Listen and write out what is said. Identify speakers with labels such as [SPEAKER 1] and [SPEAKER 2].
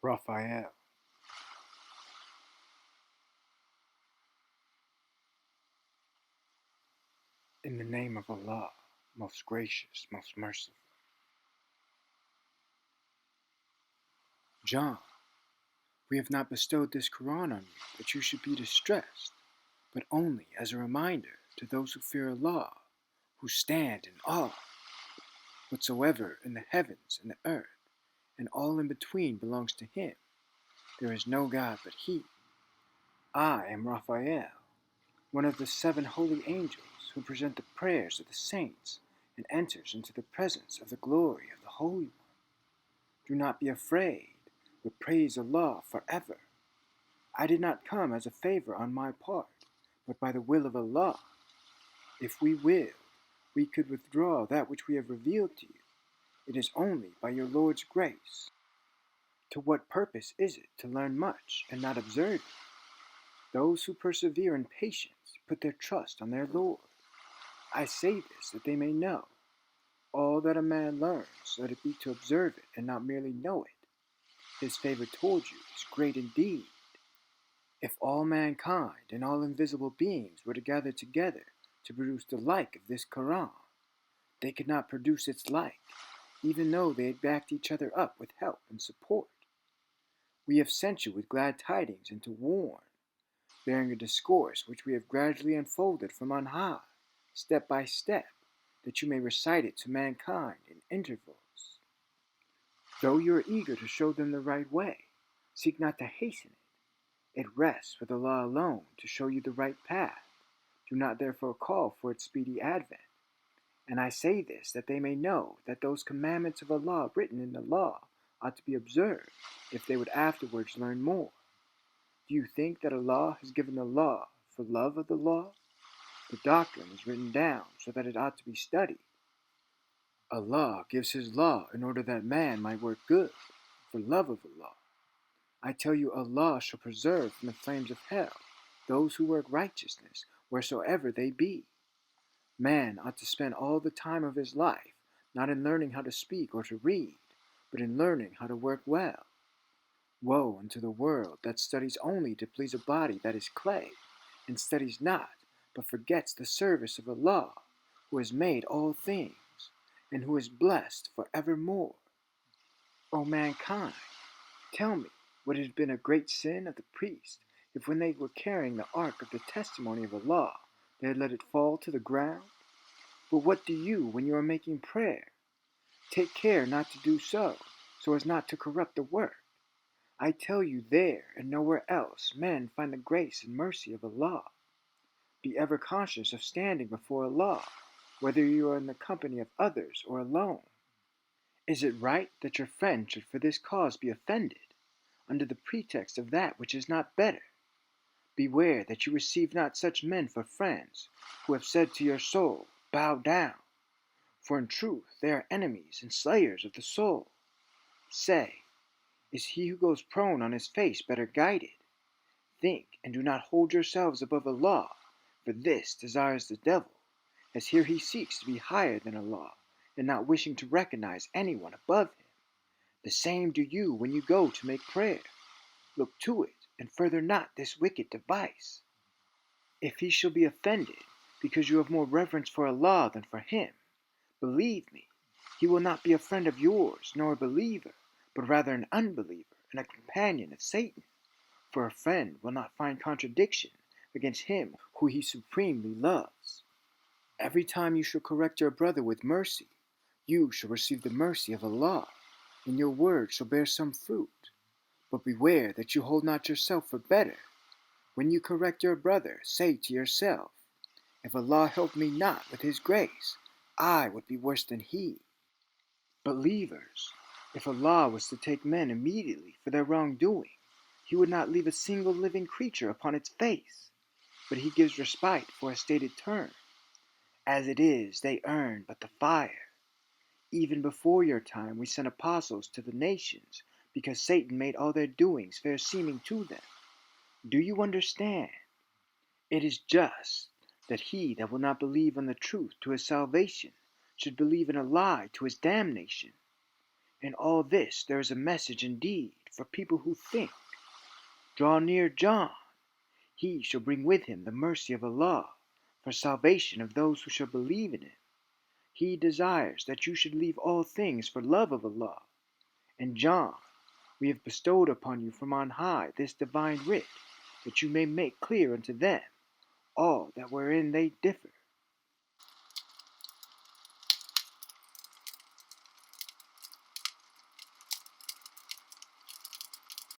[SPEAKER 1] Raphael, in the name of Allah, most gracious, most merciful. John, we have not bestowed this Qur'an on you that you should be distressed, but only as a reminder to those who fear Allah, who stand in awe. Whatsoever in the heavens and the earth, and all in between belongs to Him. There is no God but He. I am Raphael, one of the 7 holy angels who present the prayers of the saints and enters into the presence of the glory of the Holy One. Do not be afraid, but praise Allah forever. I did not come as a favor on my part, but by the will of Allah. If we willed, we could withdraw that which we have revealed to you. It is only by your Lord's grace. To what purpose is it to learn much and not observe it? Those who persevere in patience put their trust on their Lord. I say this that they may know. All that a man learns, let it be to observe it and not merely know it. His favor toward you is great indeed. If all mankind and all invisible beings were to gather together to produce the like of this Qur'an, they could not produce its like, even though they had backed each other up with help and support. We have sent you with glad tidings and to warn, bearing a discourse which we have gradually unfolded from on high, step by step, that you may recite it to mankind in intervals. Though you are eager to show them the right way, seek not to hasten it. It rests with Allah alone to show you the right path. Do not therefore call for its speedy advent. And I say this that they may know that those commandments of Allah written in the law ought to be observed if they would afterwards learn more. Do you think that Allah has given the law for love of the law? The doctrine is written down so that it ought to be studied. Allah gives His law in order that man might work good, for love of Allah. I tell you, Allah shall preserve from the flames of hell those who work righteousness, wheresoever they be. Man ought to spend all the time of his life not in learning how to speak or to read, but in learning how to work well. Woe unto the world that studies only to please a body that is clay, and studies not, but forgets the service of Allah, who has made all things, and who is blessed for evermore. O mankind, tell me, would it have been a great sin of the priest if when they were carrying the ark of the testimony of Allah, they had let it fall to the ground? But what do you when you are making prayer? Take care not to do so as not to corrupt the work. I tell you, there and nowhere else men find the grace and mercy of Allah. Be ever conscious of standing before Allah, whether you are in the company of others or alone. Is it right that your friend should for this cause be offended, under the pretext of that which is not better? Beware that you receive not such men for friends, who have said to your soul, bow down, for in truth they are enemies and slayers of the soul. Say, is he who goes prone on his face better guided? Think, and do not hold yourselves above Allah, for this desires the devil, as here he seeks to be higher than Allah, and not wishing to recognize anyone above him. The same do you when you go to make prayer. Look to it, and further not this wicked device. If he shall be offended, because you have more reverence for Allah than for him, believe me, he will not be a friend of yours, nor a believer, but rather an unbeliever and a companion of Satan. For a friend will not find contradiction against him who he supremely loves. Every time you shall correct your brother with mercy, you shall receive the mercy of Allah, and your word shall bear some fruit. But beware that you hold not yourself for better. When you correct your brother, say to yourself, if Allah helped me not with His grace, I would be worse than he. Believers, if Allah was to take men immediately for their wrongdoing, He would not leave a single living creature upon its face, but He gives respite for a stated term. As it is, they earn but the fire. Even before your time we sent apostles to the nations, because Satan made all their doings fair seeming to them. Do you understand? It is just that he that will not believe on the truth to his salvation should believe in a lie to his damnation. In all this there is a message indeed for people who think. Draw near John. He shall bring with him the mercy of Allah, for salvation of those who shall believe in him. He desires that you should leave all things for love of Allah. And John, we have bestowed upon you from on high this divine writ, that you may make clear unto them all that wherein they differ.